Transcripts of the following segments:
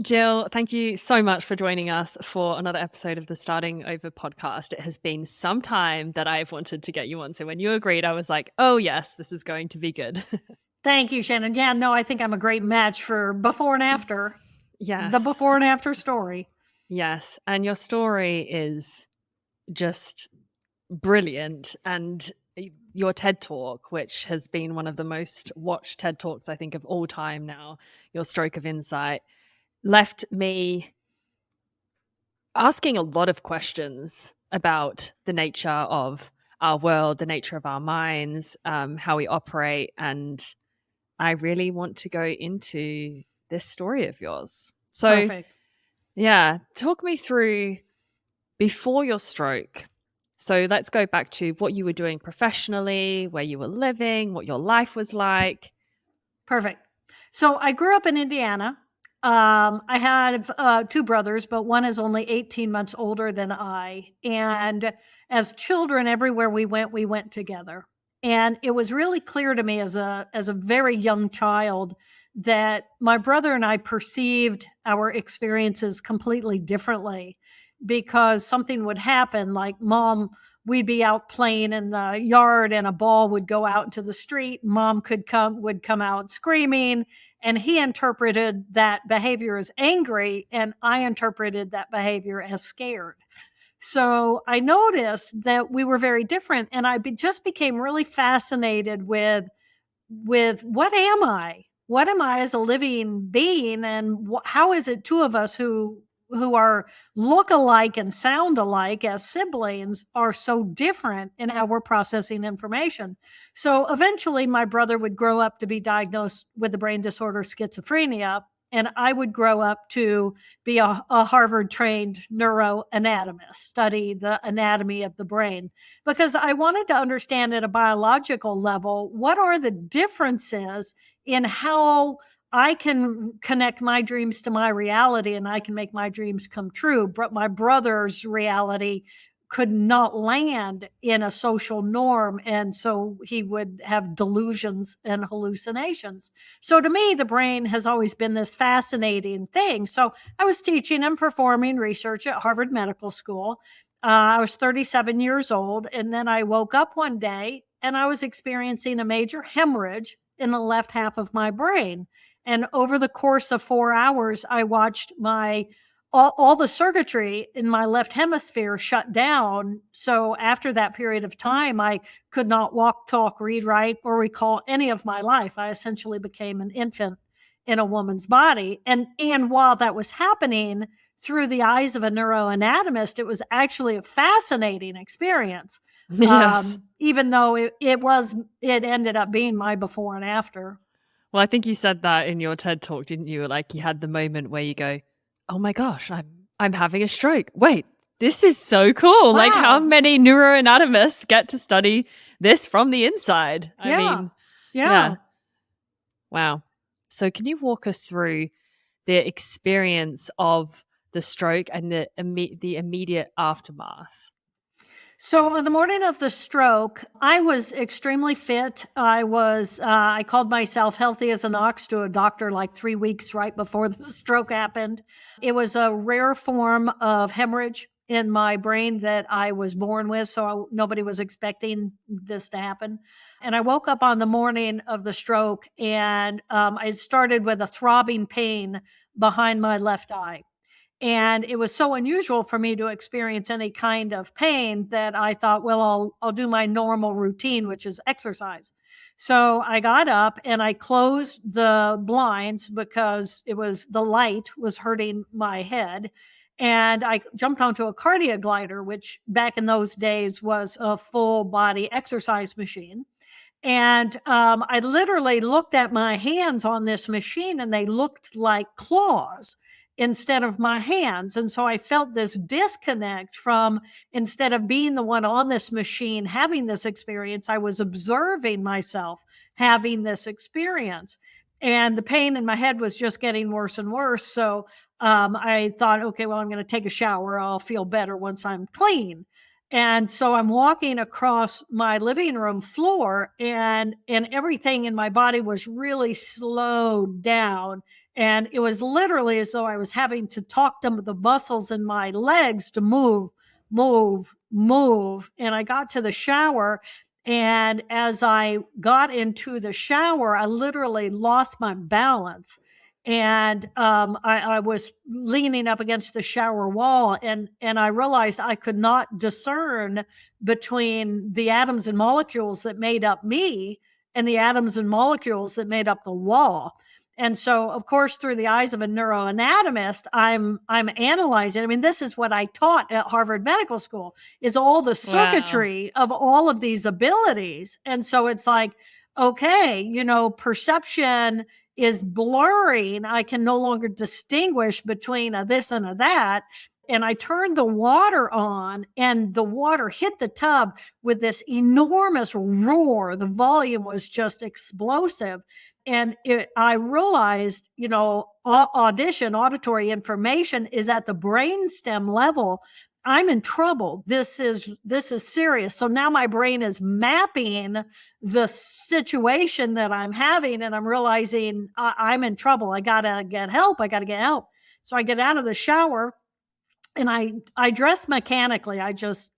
Jill, thank you so much for joining us for another episode of the Starting Over podcast. It has been some time that I've wanted to get you on. So when you agreed, I was like, oh, yes, this is going to be good. Thank you, Shannon. Yeah, no, I think I'm a great match for before and after. The Yes. before and after story. Yes. And your story is just brilliant. And your TED Talk, which has been one of the most watched TED Talks, I think, of all time now, your Stroke of Insight, left me asking a lot of questions about the nature of our world, the nature of our minds, how we operate. And I really want to go into this story of yours. So, Perfect. yeah, talk me through before your stroke. So, let's go back to what you were doing professionally, where you were living, what your life was like. Perfect. So I grew up in Indiana. I had two brothers, but one is only 18 months older than I. And as children, everywhere we went together. And it was really clear to me as a very young child that my brother and I perceived our experiences completely differently because something would happen, like we'd be out playing in the yard and a ball would go out into the street. Mom would come out screaming, and he interpreted that behavior as angry, and I interpreted that behavior as scared. So I noticed that we were very different, and just became really fascinated with what am I? What am I as a living being, and how is it two of us who are look alike and sound alike as siblings are so different in how we're processing information? So eventually, my brother would grow up to be diagnosed with the brain disorder schizophrenia, and I would grow up to be a Harvard trained neuroanatomist, study the anatomy of the brain, because I wanted to understand at a biological level what are the differences in how I can connect my dreams to my reality and I can make my dreams come true. But my brother's reality could not land in a social norm. And so he would have delusions and hallucinations. So to me, the brain has always been this fascinating thing. So I was teaching and performing research at Harvard Medical School. I was 37 years old. And then I woke up one day and I was experiencing a major hemorrhage in the left half of my brain. And over the course of 4 hours, I watched all the circuitry in my left hemisphere shut down. So after that period of time, I could not walk, talk, read, write, or recall any of my life. I essentially became an infant in a woman's body. And while that was happening through the eyes of a neuroanatomist, it was actually a fascinating experience. Yes. Even though it ended up being my before and after. Well, I think you said that in your TED Talk, didn't you? Like you had the moment where you go, "Oh my gosh, I'm having a stroke. Wait, this is so cool. Like how Wow. many neuroanatomists get to study this from the inside?" I Yeah. mean, yeah. Yeah. Wow. So can you walk us through the experience of the stroke and the immediate aftermath? So on the morning of the stroke, I was extremely fit. I called myself healthy as an ox to a doctor like 3 weeks right before the stroke happened. It was a rare form of hemorrhage in my brain that I was born with. So nobody was expecting this to happen. And I woke up on the morning of the stroke and I started with a throbbing pain behind my left eye. And it was so unusual for me to experience any kind of pain that I thought, well, I'll do my normal routine, which is exercise. So I got up and I closed the blinds because the light was hurting my head. And I jumped onto a cardio glider, which back in those days was a full body exercise machine. And I literally looked at my hands on this machine and they looked like claws instead of my hands. And so I felt this disconnect from, instead of being the one on this machine having this experience, I was observing myself having this experience. And the pain in my head was just getting worse and worse. So I thought, okay, well, I'm going to take a shower. I'll feel better once I'm clean. And so I'm walking across my living room floor and everything in my body was really slowed down And it was literally as though I was having to talk to the muscles in my legs to move, move, move. And I got to the shower. And as I got into the shower, I literally lost my balance. And I was leaning up against the shower wall, and I realized I could not discern between the atoms and molecules that made up me and the atoms and molecules that made up the wall. And so, of course, through the eyes of a neuroanatomist, I'm analyzing. I mean, this is what I taught at Harvard Medical School, is all the circuitry of all of these abilities. And so it's like, okay, perception is blurring. I can no longer distinguish between a this and a that. And I turned the water on, and the water hit the tub with this enormous roar. The volume was just explosive. And I realized, auditory information is at the brainstem level. I'm in trouble. This is serious. So now my brain is mapping the situation that I'm having, and I'm realizing I'm in trouble. I got to get help. So I get out of the shower, and I dress mechanically. I just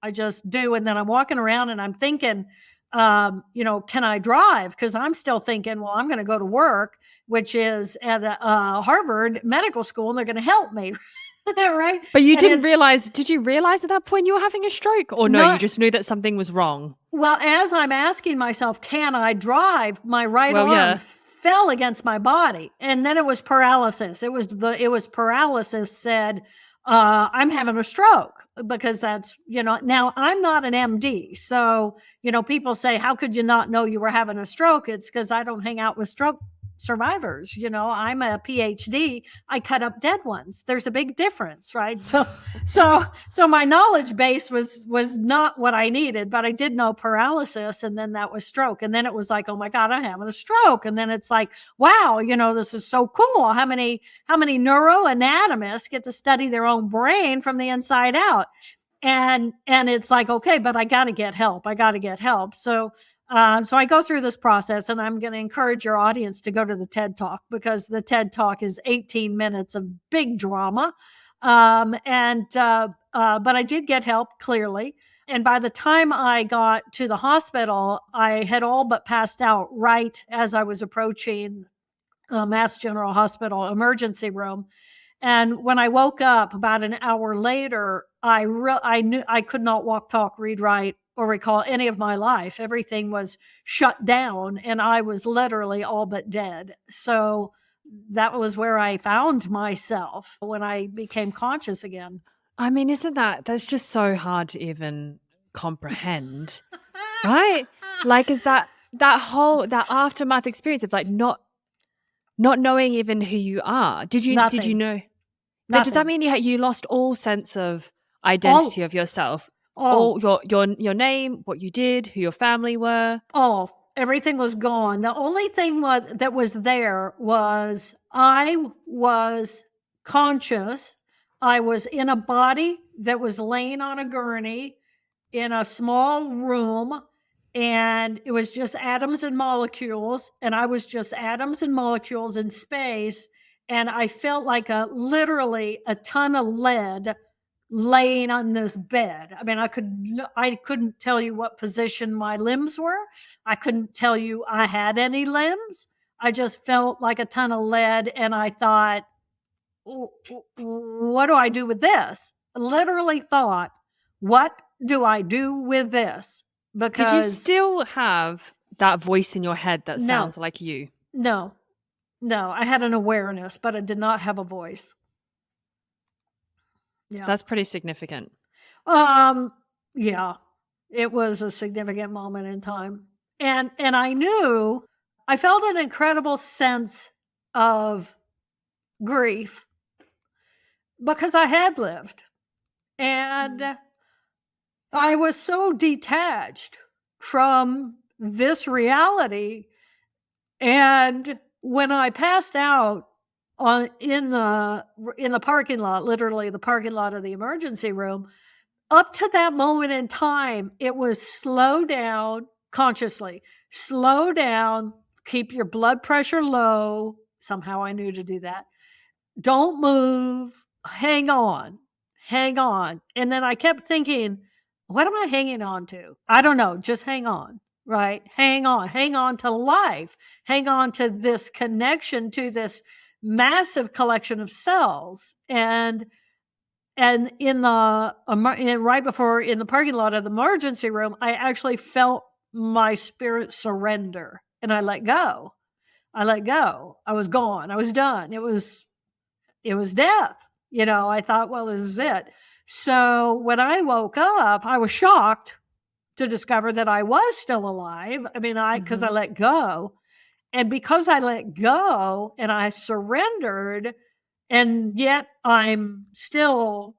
do. And then I'm walking around and I'm thinking, can I drive? Because I'm still thinking, well, I'm going to go to work, which is at Harvard Medical School, and they're going to help me. Right. But you did you realize at that point you were having a stroke, or no, you just knew that something was wrong? Well, as I'm asking myself, can I drive? My right arm fell against my body, and then it was paralysis. It was paralysis said, I'm having a stroke, because that's, now I'm not an MD. So, people say, how could you not know you were having a stroke? It's because I don't hang out with stroke survivors. I'm a PhD. I cut up dead ones. There's a big difference, right? So my knowledge base was not what I needed, but I did know paralysis, and then that was stroke. And then it was like, oh my God, I'm having a stroke. And then it's like, wow, this is so cool. How many neuroanatomists get to study their own brain from the inside out? And it's like, okay, but I got to get help. So I go through this process, and I'm going to encourage your audience to go to the TED Talk, because the TED Talk is 18 minutes of big drama. But I did get help, clearly. And by the time I got to the hospital, I had all but passed out right as I was approaching Mass General Hospital emergency room. And when I woke up about an hour later, I knew I could not walk, talk, read, write, or recall any of my life. Everything was shut down, and I was literally all but dead. So that was where I found myself when I became conscious again. I mean, that's just so hard to even comprehend, right? Like, is that aftermath experience of like not knowing even who you are? Did you know? Nothing. Does that mean you lost all sense of identity of yourself? All your name, what you did, who your family were? Everything was gone. The only thing that was there was I was conscious. I was in a body that was laying on a gurney in a small room, and it was just atoms and molecules, and I was just atoms and molecules in space, and I felt like literally a ton of lead laying on this bed. I mean, I couldn't tell you what position my limbs were. I couldn't tell you I had any limbs. I just felt like a ton of lead, and I thought, what do I do with this? Literally thought, what do I do with this? Because did you still have that voice in your head that sounds like you? No, I had an awareness, but I did not have a voice. Yeah. That's pretty significant. Yeah, it was a significant moment in time. And I felt an incredible sense of grief, because I had lived, and I was so detached from this reality. And when I passed out in the parking lot, literally the parking lot of the emergency room, up to that moment in time, it was slow down, consciously slow down, keep your blood pressure low, somehow I knew to do that. Don't move. Hang on. Hang on. And then I kept thinking, what am I hanging on to? I don't know. Just hang on, right? Hang on. Hang on to life. Hang on to this connection to this massive collection of cells. And in the right before in the parking lot of the emergency room, I actually felt my spirit surrender, and I let go. I let go. I was gone. I was done. It was death. I thought, well, this is it. So when I woke up, I was shocked to discover that I was still alive. I mean, because I let go. And because I let go and I surrendered, and yet I'm still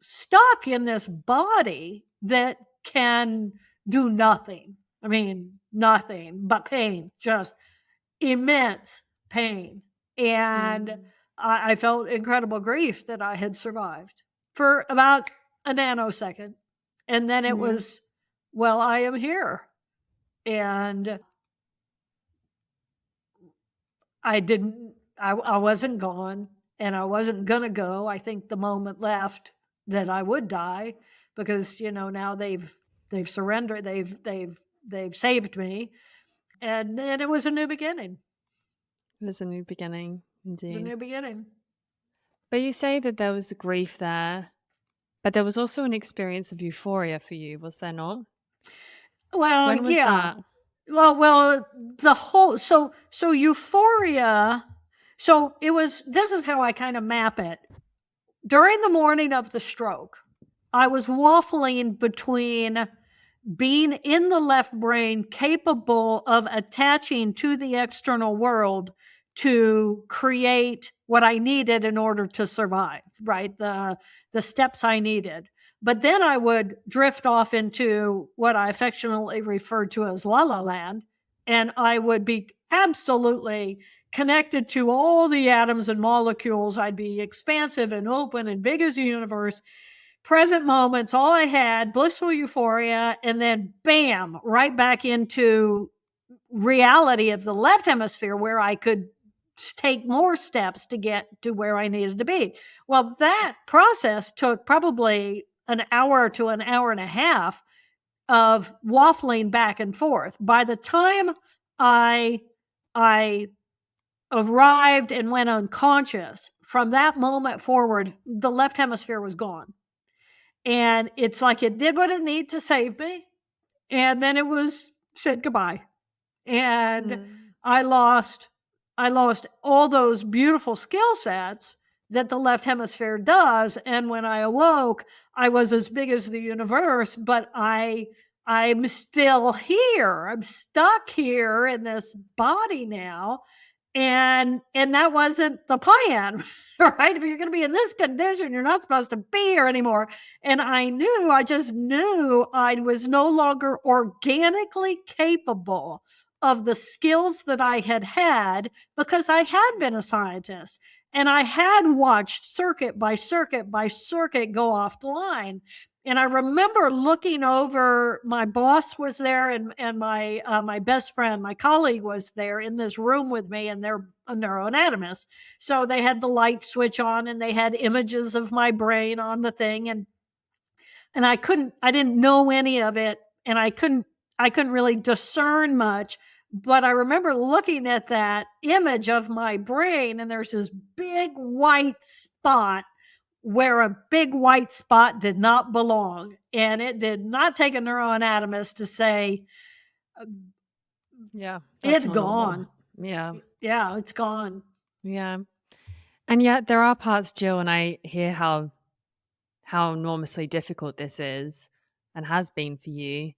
stuck in this body that can do nothing. I mean, nothing but pain, just immense pain. And I felt incredible grief that I had survived for about a nanosecond. And then it was, well, I am here. And I wasn't gone, and I wasn't going to go. I think the moment left that I would die, because, now they've surrendered. They've saved me. And then it was a new beginning. It was a new beginning, indeed. It was a new beginning. But you say that there was grief there, but there was also an experience of euphoria for you, was there not? Well, when was that? Well, the whole so euphoria. So it was. This is how I kind of map it. During the morning of the stroke, I was waffling between being in the left brain, capable of attaching to the external world to create what I needed in order to survive, right? The steps I needed. But then I would drift off into what I affectionately refer to as La La Land, and I would be absolutely connected to all the atoms and molecules. I'd be expansive and open and big as the universe. Present moments, all I had, blissful euphoria, and then bam, right back into reality of the left hemisphere, where I could take more steps to get to where I needed to be. Well, that process took probably an hour to an hour and a half of waffling back and forth. By the time I arrived and went unconscious, from that moment forward, the left hemisphere was gone. And it's like it did what it needed to save me. And then it was said goodbye. And I lost all those beautiful skill sets that the left hemisphere does. And when I awoke, I was as big as the universe, but I'm still here. I'm stuck here in this body now. And that wasn't the plan, right? If you're going to be in this condition, you're not supposed to be here anymore. And I just knew I was no longer organically capable of the skills that I had, because I had been a scientist and I had watched circuit by circuit by circuit go offline. And I remember looking over, my boss was there, and my best friend, my colleague, was there in this room with me, and they're a neuroanatomist. So they had the light switch on, and they had images of my brain on the thing. And I didn't know any of it, and I couldn't really discern much. But I remember looking at that image of my brain, and there's this big white spot where a big white spot did not belong. And it did not take a neuroanatomist to say, it's gone. Yeah, it's gone. Yeah. And yet there are parts, Jill, and I hear how enormously difficult this is and has been for you.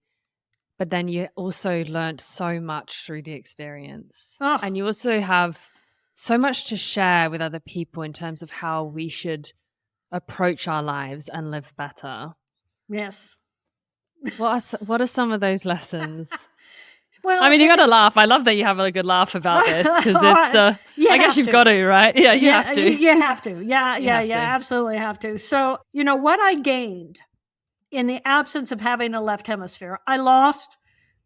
But then you also learned so much through the experience. And you also have so much to share with other people in terms of how we should approach our lives and live better. Yes. What are some of those lessons? Well, I mean, you got to laugh. I love that you have a good laugh about this, because it's, I guess you've got to, right? Yeah, you have to. You have to. Yeah, absolutely have to. So, what I gained in the absence of having a left hemisphere, I lost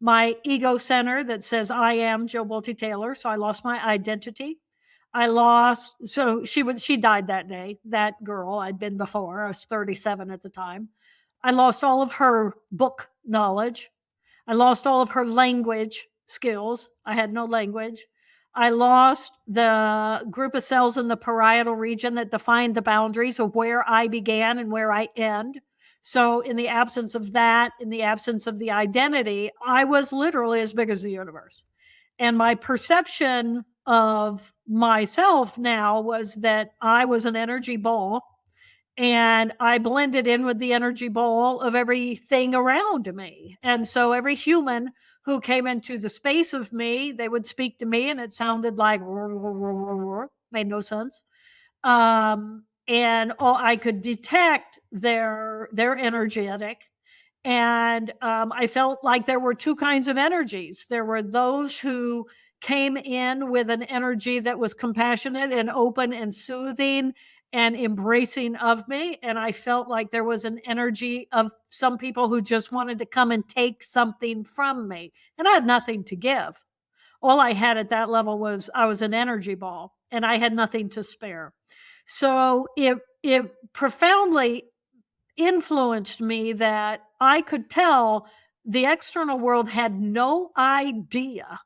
my ego center that says I am Jill Bolte Taylor. So I lost my identity. So she died that day. That girl, I'd been before. I was 37 at the time. I lost all of her book knowledge. I lost all of her language skills. I had no language. I lost the group of cells in the parietal region that defined the boundaries of where I began and where I end. So, in the absence of that, in the absence of the identity, I was literally as big as the universe. And my perception of myself now was that I was an energy ball, and I blended in with the energy ball of everything around me. And so every human who came into the space of me, they would speak to me and it sounded like made no sense. And I could detect their energetic. And I felt like there were two kinds of energies. There were those who came in with an energy that was compassionate and open and soothing and embracing of me. And I felt like there was an energy of some people who just wanted to come and take something from me. And I had nothing to give. All I had at that level was I was an energy ball and I had nothing to spare. So it profoundly influenced me that I could tell the external world had no idea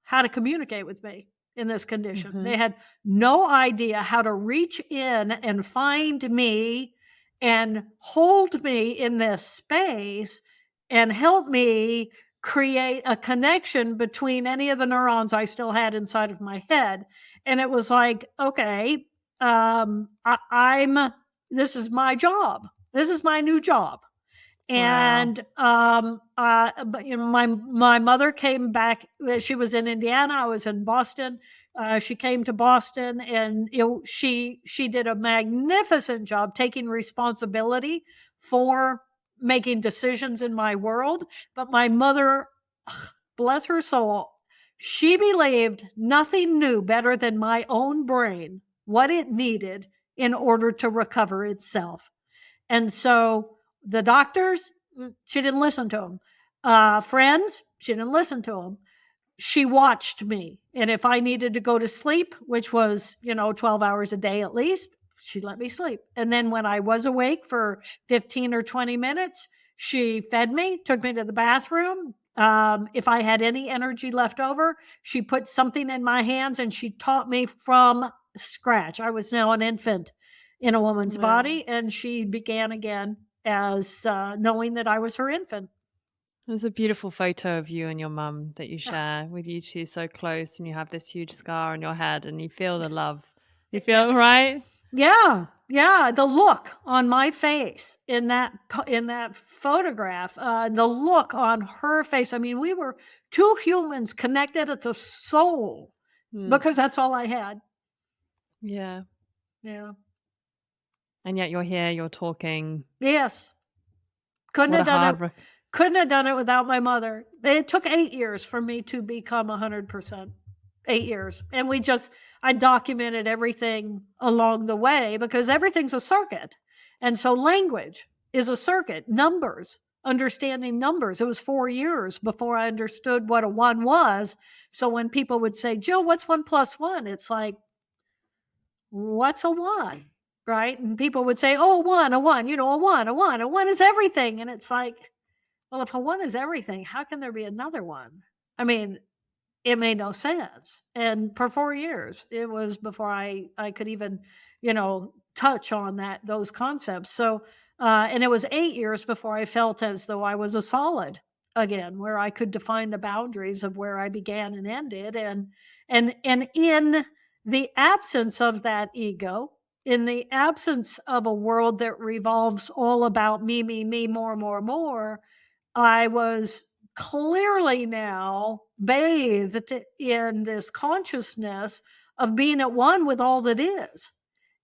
how to communicate with me in this condition. Mhm. They had no idea how to reach in and find me and hold me in this space and help me create a connection between any of the neurons I still had inside of my head. And it was like, okay, I'm this is my job. This is my new job. Wow. And but my mother came back. She was in Indiana. I was in Boston. She came to Boston, and she did a magnificent job taking responsibility for making decisions in my world. But my mother, bless her soul, she believed nothing knew better than my own brain what it needed in order to recover itself. And so the doctors, she didn't listen to them. Friends, she didn't listen to them. She watched me. And if I needed to go to sleep, which was, 12 hours a day at least, she let me sleep. And then when I was awake for 15 or 20 minutes, she fed me, took me to the bathroom. If I had any energy left over, she put something in my hands and she taught me from scratch. I was now an infant in a woman's Wow. body, and she began again as knowing that I was her infant. There's a beautiful photo of you and your mum that you share with you two so close, and you have this huge scar on your head, and you feel the love. You Yeah. feel right? Yeah, the look on my face in that photograph, the look on her face. I mean, we were two humans connected at the soul Mm. because that's all I had. Yeah. Yeah. And yet you're here, you're talking. Yes. Couldn't What a have done it. hard Couldn't have done it without my mother. It took 8 years for me to become 100%. 8 years. And I documented everything along the way because everything's a circuit. And so language is a circuit, numbers, understanding numbers. It was 4 years before I understood what a 1 was. So when people would say, "Jill, what's 1 plus 1?" It's like, "What's a 1?" Right? And people would say, "Oh, a 1, a 1, a 1, a 1, a 1 is everything." And it's like, well, if a 1 is everything, how can there be another 1? I mean, it made no sense. And for 4 years, it was before I could even, touch on those concepts. So, and it was 8 years before I felt as though I was a solid again, where I could define the boundaries of where I began and ended. And in the absence of that ego, in the absence of a world that revolves all about me, more, more, more, I was clearly now bathed in this consciousness of being at one with all that is.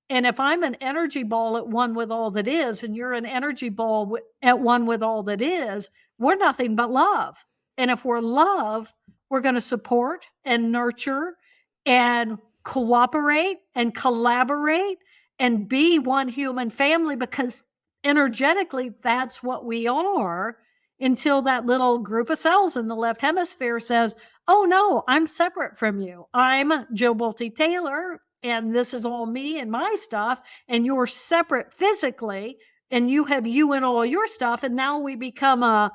And if I'm an energy ball at one with all that is, and you're an energy ball at one with all that is, we're nothing but love. And if we're love, we're going to support and nurture and cooperate and collaborate and be one human family, because energetically, that's what we are, until that little group of cells in the left hemisphere says, "Oh no, I'm separate from you. I'm Jill Bolte Taylor. and this is all me and my stuff, and you're separate physically, and you have you and all your stuff, and now we become a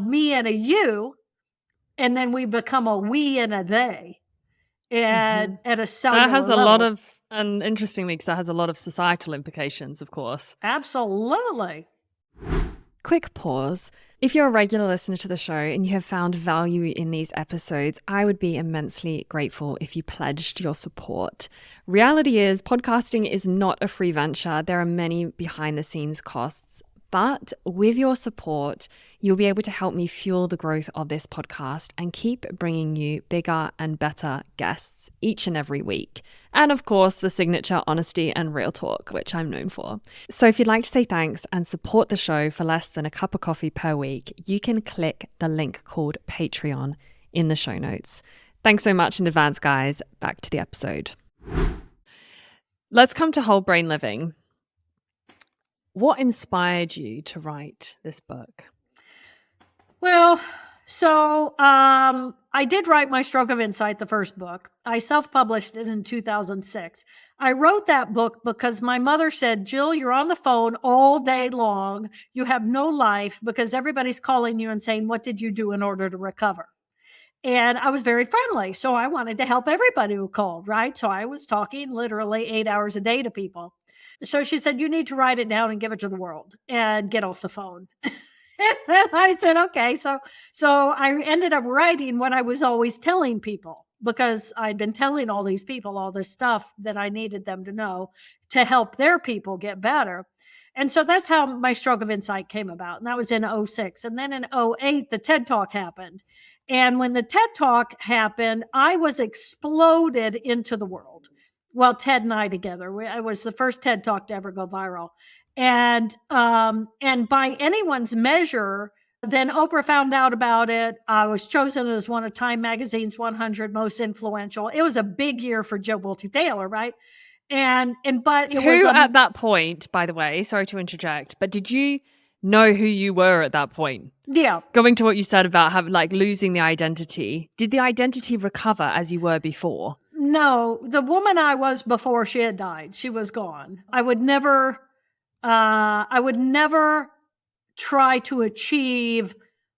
me and a you, and then we become a we and a they, and at a That cellular has a lot level. of, and interestingly, because that has a lot of societal implications, of course. Absolutely. Quick pause. If you're a regular listener to the show and you have found value in these episodes, I would be immensely grateful if you pledged your support. Reality is, podcasting is not a free venture. There are many behind the scenes costs. But with your support, you'll be able to help me fuel the growth of this podcast and keep bringing you bigger and better guests each and every week. And of course, the signature honesty and real talk, which I'm known for. So if you'd like to say thanks and support the show for less than a cup of coffee per week, you can click the link called Patreon in the show notes. Thanks so much in advance, guys. Back to the episode. Let's come to whole brain living. What inspired you to write this book? Well, so I did write my Stroke of Insight, the first book. I self-published it in 2006. I wrote that book because my mother said, Jill, you're on the phone all day long. You have no life because everybody's calling you and saying, what did you do in order to recover? And I was very friendly. So I wanted to help everybody who called, right? So I was talking literally 8 hours a day to people. So she said, you need to write it down and give it to the world and get off the phone. I said, okay. So I ended up writing what I was always telling people, because I'd been telling all these people all this stuff that I needed them to know to help their people get better. And so that's how my Stroke of Insight came about. And that was in 06. And then in 08, the TED Talk happened. And when the TED Talk happened, I was exploded into the world. Well, Ted and I together. It was the first TED Talk to ever go viral. And by anyone's measure, then Oprah found out about it. I was chosen as one of Time Magazine's 100 most influential. It was a big year for Joe Bolte Taylor, right? But it was Who at that point, by the way, sorry to interject, but did you know who you were at that point? Yeah. Going to what you said about having losing the identity, did the identity recover as you were before? No, the woman I was before she had died, she was gone. I would never try to achieve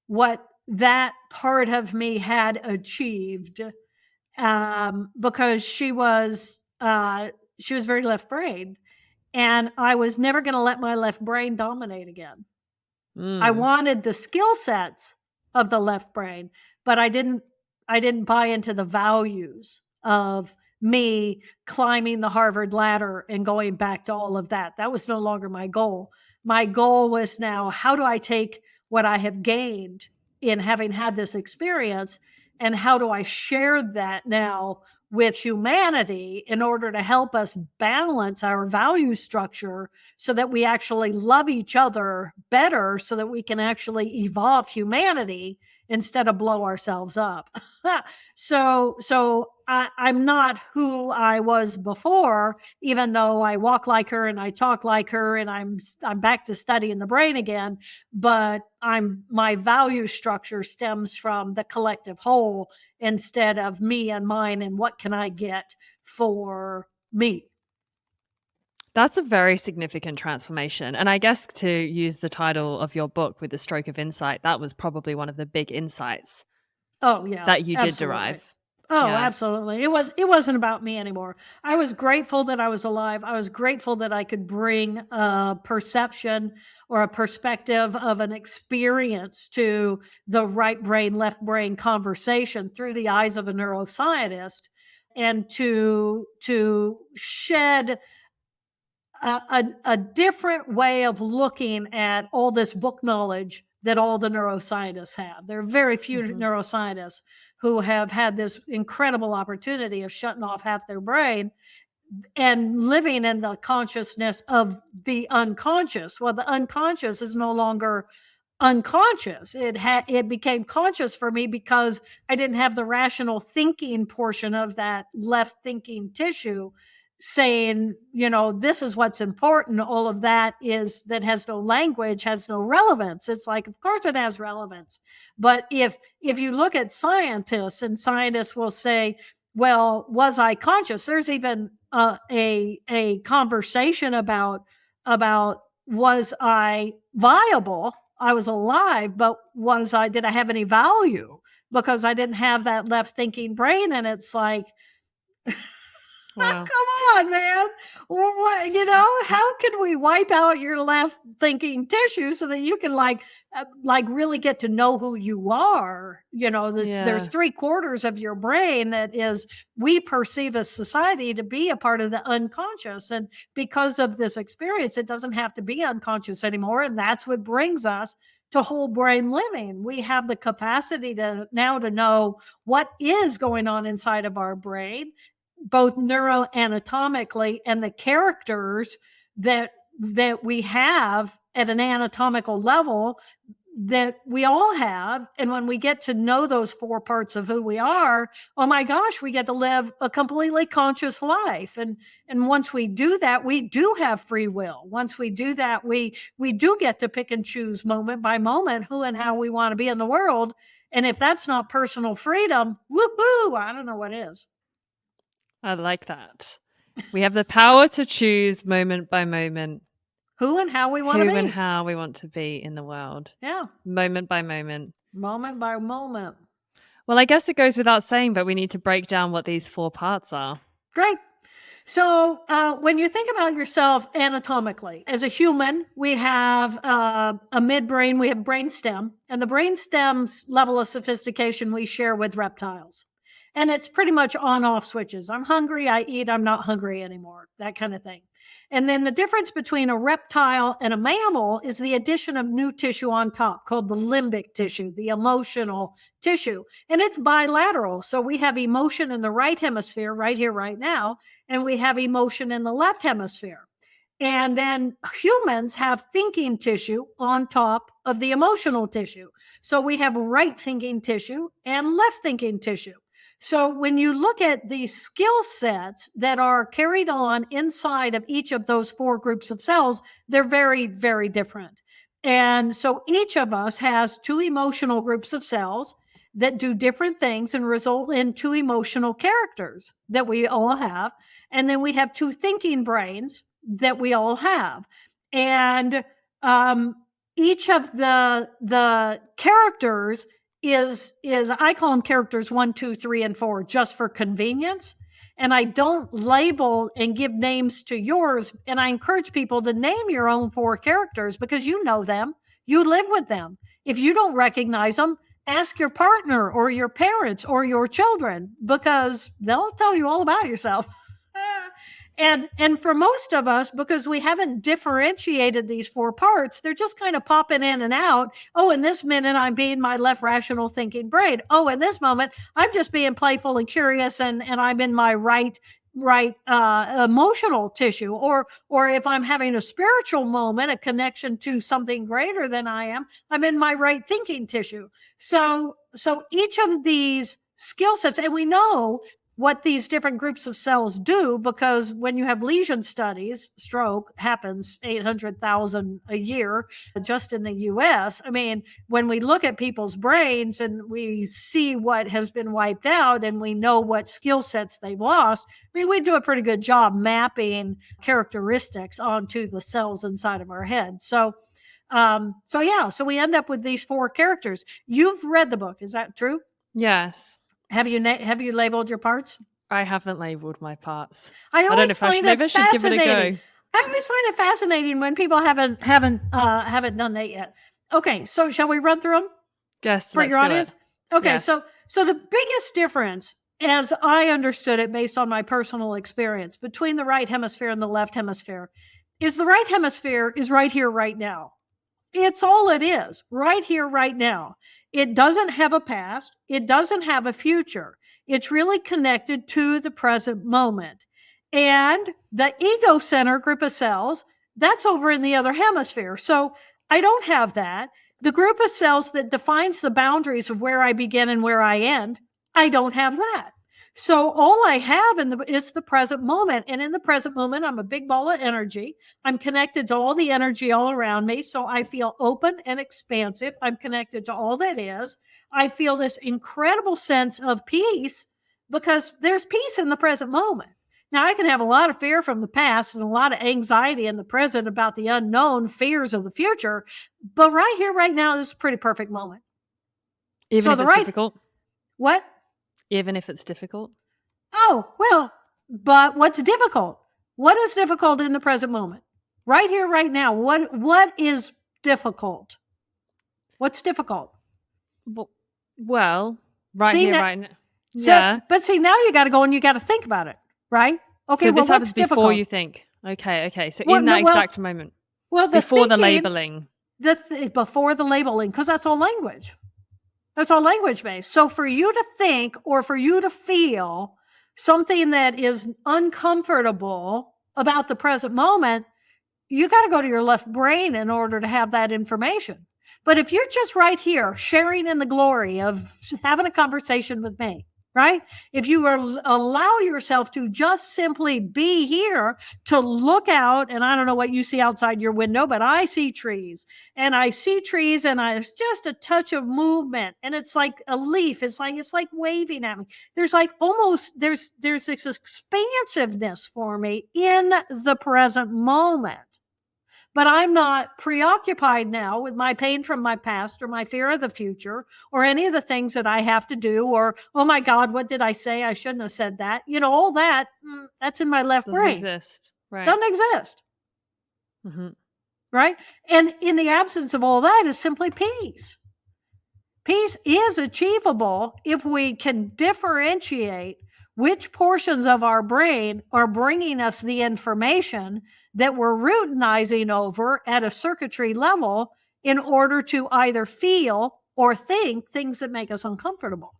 what that part of me had achieved, because she was very left brain, and I was never going to let my left brain dominate again. I wanted the skill sets of the left brain, but I didn't buy into the values of me climbing the Harvard ladder and going back to all of that. That was no longer my goal. My goal was now, how do I take what I have gained in having had this experience, and how do I share that now with humanity in order to help us balance our value structure so that we actually love each other better, so that we can actually evolve humanity instead of blow ourselves up. So I'm not who I was before, even though I walk like her and I talk like her, and I'm back to studying the brain again. But my value structure stems from the collective whole instead of me and mine and what can I get for me. That's a very significant transformation. And I guess, to use the title of your book with the Stroke of Insight, that was probably one of the big insights that you did derive. Oh, yeah. Absolutely. It wasn't about me anymore. I was grateful that I was alive. I was grateful that I could bring a perception or a perspective of an experience to the right brain, left brain conversation through the eyes of a neuroscientist, and to shed a different way of looking at all this book knowledge that all the neuroscientists have. There are very few neuroscientists who have had this incredible opportunity of shutting off half their brain and living in the consciousness of the unconscious. Well, the unconscious is no longer unconscious. It became conscious for me because I didn't have the rational thinking portion of that left thinking tissue saying, this is what's important. All of that has no language, has no relevance. It's like, of course it has relevance. But if you look at scientists, and scientists will say, well, was I conscious? There's even a conversation about was I viable? I was alive, but did I have any value? Because I didn't have that left thinking brain. And it's like, Wow. come on, man. How can we wipe out your left thinking tissue so that you can really get to know who you are? There's 3/4 of your brain that is, we perceive as society to be a part of the unconscious. And because of this experience, it doesn't have to be unconscious anymore. And that's what brings us to whole brain living. We have the capacity to know what is going on inside of our brain, both neuroanatomically, and the characters that we have at an anatomical level that we all have. And when we get to know those 4 parts of who we are, oh my gosh, we get to live a completely conscious life. And once we do that, we do have free will. Once we do that, we do get to pick and choose moment by moment who and how we want to be in the world. And if that's not personal freedom, woohoo, I don't know what is. I like that. We have the power to choose moment by moment who and how we want to be. Who and how we want to be in the world. Yeah. Moment by moment. Moment by moment. Well, I guess it goes without saying, but we need to break down what these 4 parts are. Great. So when you think about yourself anatomically, as a human, we have a midbrain, we have brainstem, and the brainstem's level of sophistication we share with reptiles. And it's pretty much on-off switches. I'm hungry, I eat, I'm not hungry anymore, that kind of thing. And then the difference between a reptile and a mammal is the addition of new tissue on top called the limbic tissue, the emotional tissue. And it's bilateral. So we have emotion in the right hemisphere right here, right now, and we have emotion in the left hemisphere. And then humans have thinking tissue on top of the emotional tissue. So we have right thinking tissue and left thinking tissue. So when you look at the skill sets that are carried on inside of each of those 4 groups of cells, they're very, very different. And so each of us has 2 emotional groups of cells that do different things and result in 2 emotional characters that we all have. And then we have 2 thinking brains that we all have. And each of the characters is I call them characters 1, 2, 3, and 4 just for convenience. And I don't label and give names to yours. And I encourage people to name your own 4 characters because you know them, you live with them. If you don't recognize them, ask your partner or your parents or your children because they'll tell you all about yourself. And for most of us, because we haven't differentiated these 4 parts, they're just kind of popping in and out. Oh, in this minute, I'm being my left rational thinking brain. Oh, in this moment, I'm just being playful and curious, and I'm in my right emotional tissue. Or if I'm having a spiritual moment, a connection to something greater than I am, I'm in my right thinking tissue. So each of these skill sets, and we know what these different groups of cells do, because when you have lesion studies, stroke happens 800,000 a year just in the US. I mean, when we look at people's brains and we see what has been wiped out and we know what skill sets they've lost, I mean, we do a pretty good job mapping characteristics onto the cells inside of our head. So we end up with these 4 characters. You've read the book, is that true? Yes. Have you labeled your parts? I haven't labeled my parts. I don't know if I should. Maybe I should give it a go. I always find it fascinating when people haven't done that yet. Okay, so shall we run through them? Yes, for your audience. Okay, yes. so the biggest difference, as I understood it, based on my personal experience, between the right hemisphere and the left hemisphere, is the right hemisphere is right here, right now. It's all it is, right here, right now. It doesn't have a past. It doesn't have a future. It's really connected to the present moment. And the ego center group of cells, that's over in the other hemisphere. So I don't have that. The group of cells that defines the boundaries of where I begin and where I end, I don't have that. So all I have is the present moment. And in the present moment, I'm a big ball of energy. I'm connected to all the energy all around me. So I feel open and expansive. I'm connected to all that is. I feel this incredible sense of peace because there's peace in the present moment. Now, I can have a lot of fear from the past and a lot of anxiety in the present about the unknown, fears of the future, but right here, right now, this is a pretty perfect moment. Even if it's difficult? What? Even if it's difficult? Oh, well, but what's difficult? What is difficult in the present moment? Right here, right now, what is difficult? What's difficult? Well, right here, right now. Yeah. But see, now you got to go and you got to think about it, right? Okay, so this happens before difficult? you think. Okay. So in that exact moment. Well, before the labeling. Before the labeling, because that's all language. That's all language based. So for you to think or for you to feel something that is uncomfortable about the present moment, you got to go to your left brain in order to have that information. But if you're just right here sharing in the glory of having a conversation with me, right? If you allow yourself to just simply be here, to look out, and I don't know what you see outside your window, but I see trees, and it's just a touch of movement, and it's like a leaf. It's like waving at me. There's like there's this expansiveness for me in the present moment. But I'm not preoccupied now with my pain from my past or my fear of the future or any of the things that I have to do or, oh my God, what did I say? I shouldn't have said that. All that, that's in my left brain. Doesn't exist. Right. Doesn't exist. Mm-hmm. Right? And in the absence of all that is simply peace. Peace is achievable if we can differentiate which portions of our brain are bringing us the information that we're routinizing over at a circuitry level in order to either feel or think things that make us uncomfortable.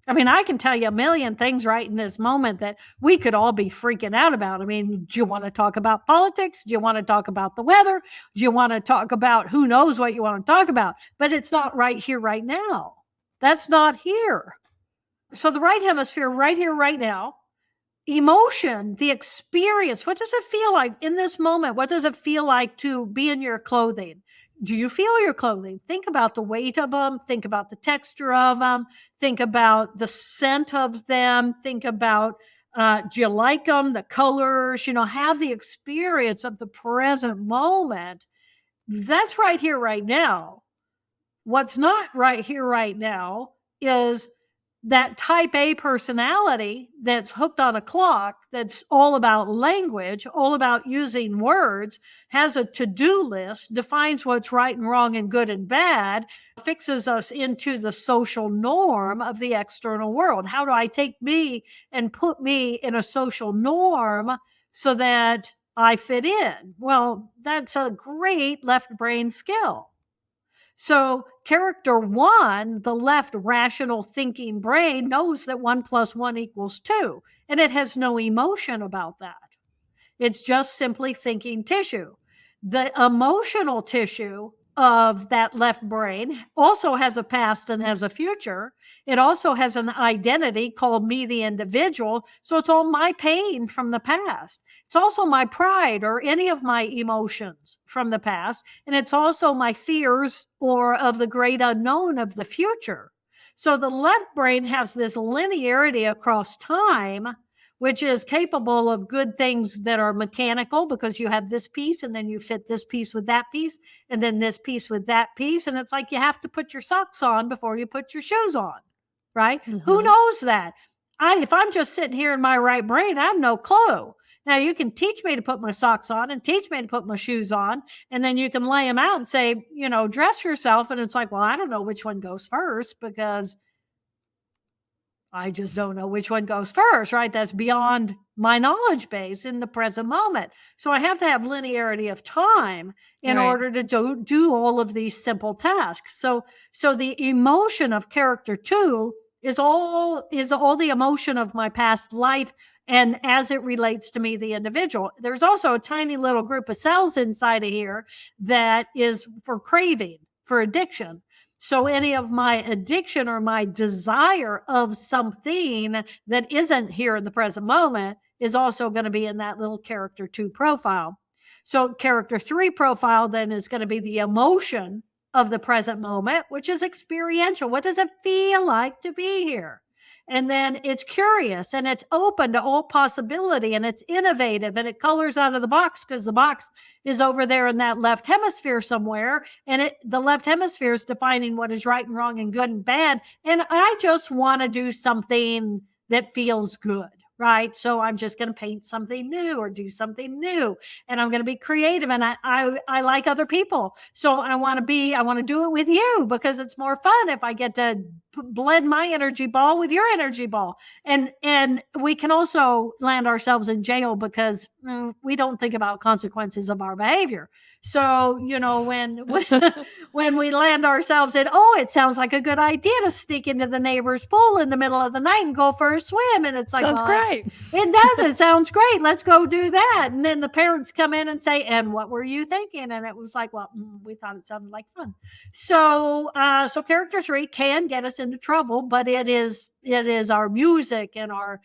I mean, I can tell you a million things right in this moment that we could all be freaking out about. I mean, do you want to talk about politics? Do you want to talk about the weather? Do you want to talk about who knows what you want to talk about? But it's not right here, right now. That's not here. So the right hemisphere, right here, right now, emotion, the experience, what does it feel like in this moment? What does it feel like to be in your clothing? Do you feel your clothing? Think about the weight of them. Think about the texture of them. Think about the scent of them. Think about, do you like them? The colors, have the experience of the present moment. That's right here, right now. What's not right here, right now is that type A personality that's hooked on a clock, that's all about language, all about using words, has a to-do list, defines what's right and wrong and good and bad, fixes us into the social norm of the external world. How do I take me and put me in a social norm so that I fit in? Well, that's a great left brain skill. So character 1, the left rational thinking brain, knows that 1 + 1 = 2, and it has no emotion about that. It's just simply thinking tissue. The emotional tissue of that left brain also has a past and has a future. It also has an identity called me, the individual. So it's all my pain from the past. It's also my pride or any of my emotions from the past. And it's also my fears or of the great unknown of the future. So the left brain has this linearity across time, which is capable of good things that are mechanical because you have this piece and then you fit this piece with that piece and then this piece with that piece. And it's like you have to put your socks on before you put your shoes on, right? Mm-hmm. Who knows that? If I'm just sitting here in my right brain, I have no clue. Now, you can teach me to put my socks on and teach me to put my shoes on, and then you can lay them out and say, dress yourself. And it's like, well, I don't know which one goes first because I just don't know which one goes first, right? That's beyond my knowledge base in the present moment. So I have to have linearity of time in order to do all of these simple tasks. So the emotion of character 2 is all the emotion of my past life, and as it relates to me, the individual. There's also a tiny little group of cells inside of here that is for craving, for addiction. So any of my addiction or my desire of something that isn't here in the present moment is also going to be in that little character 2 profile. So character 3 profile then is going to be the emotion of the present moment, which is experiential. What does it feel like to be here? And then it's curious and it's open to all possibility and it's innovative and it colors out of the box because the box is over there in that left hemisphere somewhere. And the left hemisphere is defining what is right and wrong and good and bad. And I just want to do something that feels good. Right. So I'm just going to paint something new or do something new. And I'm going to be creative. And I like other people. So I want to do it with you because it's more fun if I get to blend my energy ball with your energy ball. And we can also land ourselves in jail because we don't think about consequences of our behavior. So, when we land ourselves in, it sounds like a good idea to sneak into the neighbor's pool in the middle of the night and go for a swim. And it's like, sounds great. It does. It sounds great. Let's go do that. And then the parents come in and say, and what were you thinking? And it was like, well, we thought it sounded like fun. So character 3 can get us into trouble, but it is our music and our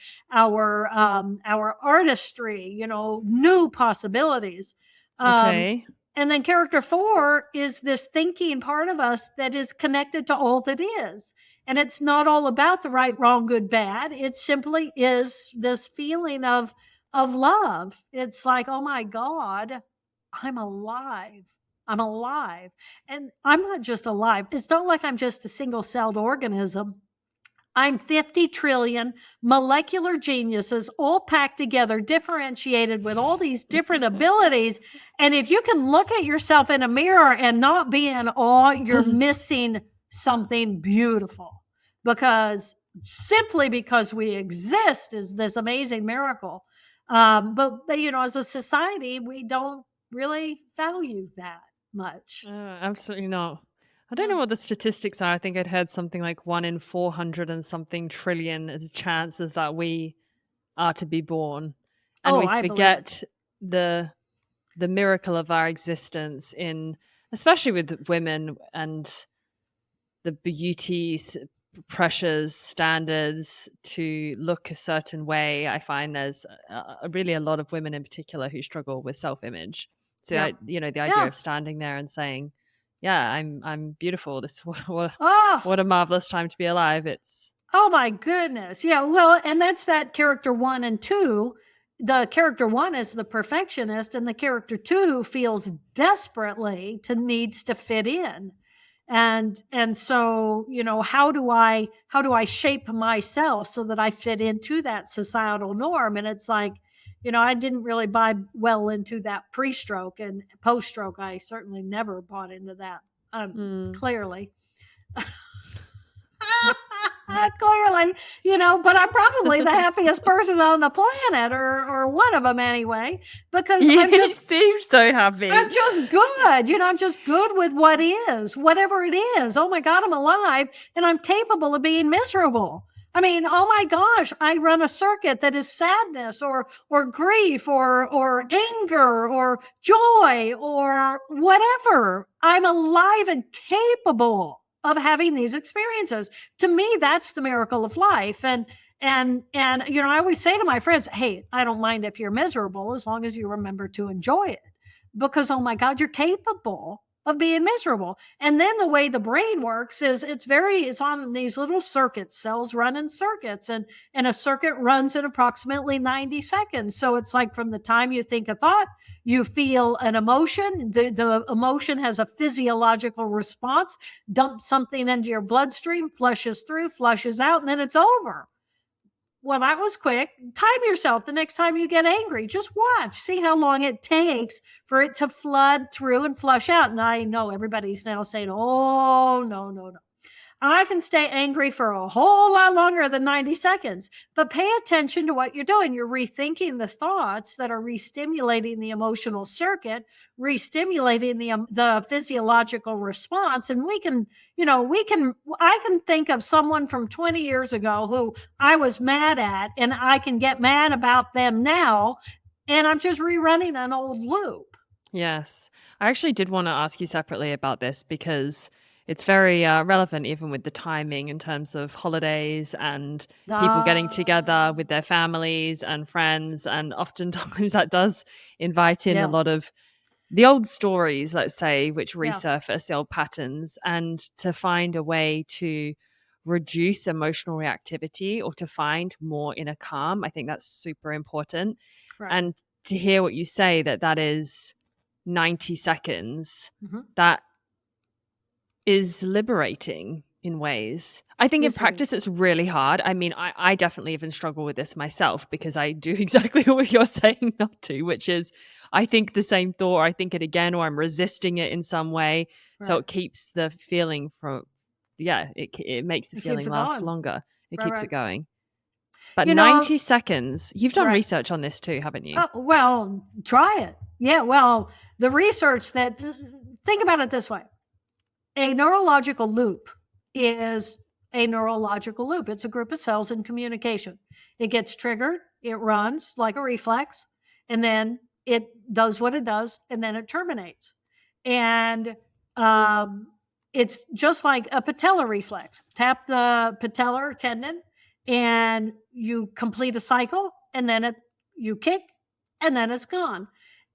artistry, new possibilities. Okay. And then character 4 is this thinking part of us that is connected to all that is. And it's not all about the right, wrong, good, bad. It simply is this feeling of love. It's like, oh my God, I'm alive. I'm alive. And I'm not just alive. It's not like I'm just a single-celled organism. I'm 50 trillion molecular geniuses all packed together, differentiated with all these different abilities. And if you can look at yourself in a mirror and not be in awe, you're missing something beautiful, because we exist is this amazing miracle. But as a society, we don't really value that much. Absolutely not. I don't know what the statistics are. I think I'd heard something like 1 in 400 and something trillion the chances that we are to be born. And we forget the miracle of our existence especially with women and the beauty pressures, standards to look a certain way. I find there's really a lot of women in particular who struggle with self-image. So, the idea of standing there and saying, yeah, I'm beautiful. What a marvelous time to be alive. Oh my goodness. Yeah. Well, and that's that character 1 and 2. The character 1 is the perfectionist, and the character 2 feels desperately needs to fit in. And so, how do I shape myself so that I fit into that societal norm? And it's like, I didn't really buy well into that pre-stroke, and post-stroke, I certainly never bought into that. Clearly. Clearly, but I'm probably the happiest person on the planet, or one of them anyway, because you seem so happy. I'm just good. I'm just good with what is, whatever it is. Oh my God, I'm alive and I'm capable of being miserable. I mean, oh my gosh, I run a circuit that is sadness or grief or anger or joy or whatever. I'm alive and capable of having these experiences. To me, that's the miracle of life. And I always say to my friends, hey, I don't mind if you're miserable as long as you remember to enjoy it, because, oh my God, you're capable of being miserable. And then the way the brain works is it's on these little circuits, cells run in circuits, and a circuit runs in approximately 90 seconds. So it's like from the time you think a thought, you feel an emotion, the emotion has a physiological response, dumps something into your bloodstream, flushes through, flushes out, and then it's over. Well, that was quick. Time yourself the next time you get angry. Just watch. See how long it takes for it to flood through and flush out. And I know everybody's now saying, oh, no. I can stay angry for a whole lot longer than 90 seconds. But pay attention to what you're doing. You're rethinking the thoughts that are re-stimulating the emotional circuit, re-stimulating the physiological response. And I can think of someone from 20 years ago who I was mad at, and I can get mad about them now. And I'm just rerunning an old loop. Yes. I actually did want to ask you separately about this, because it's very relevant even with the timing in terms of holidays and people getting together with their families and friends. And oftentimes that does invite in a lot of the old stories, let's say, which resurface the old patterns, and to find a way to reduce emotional reactivity or to find more inner calm. I think that's super important. Right. And to hear what you say, that is 90 seconds, that is liberating in ways. I think in practice it's really hard. I mean, I definitely even struggle with this myself because I do exactly what you're saying not to, which is I think the same thought, or I think it again, or I'm resisting it in some way. Right. So it keeps the feeling from, it makes the feeling last longer. It keeps it going. But 90 seconds, you've done research on this too, haven't you? Well, try it. Yeah, well, the research think about it this way. A neurological loop is a neurological loop. It's a group of cells in communication. It gets triggered, it runs like a reflex, and then it does what it does, and then it terminates. And it's just like a patellar reflex. Tap the patellar tendon, and you complete a cycle, and then you kick, and then it's gone.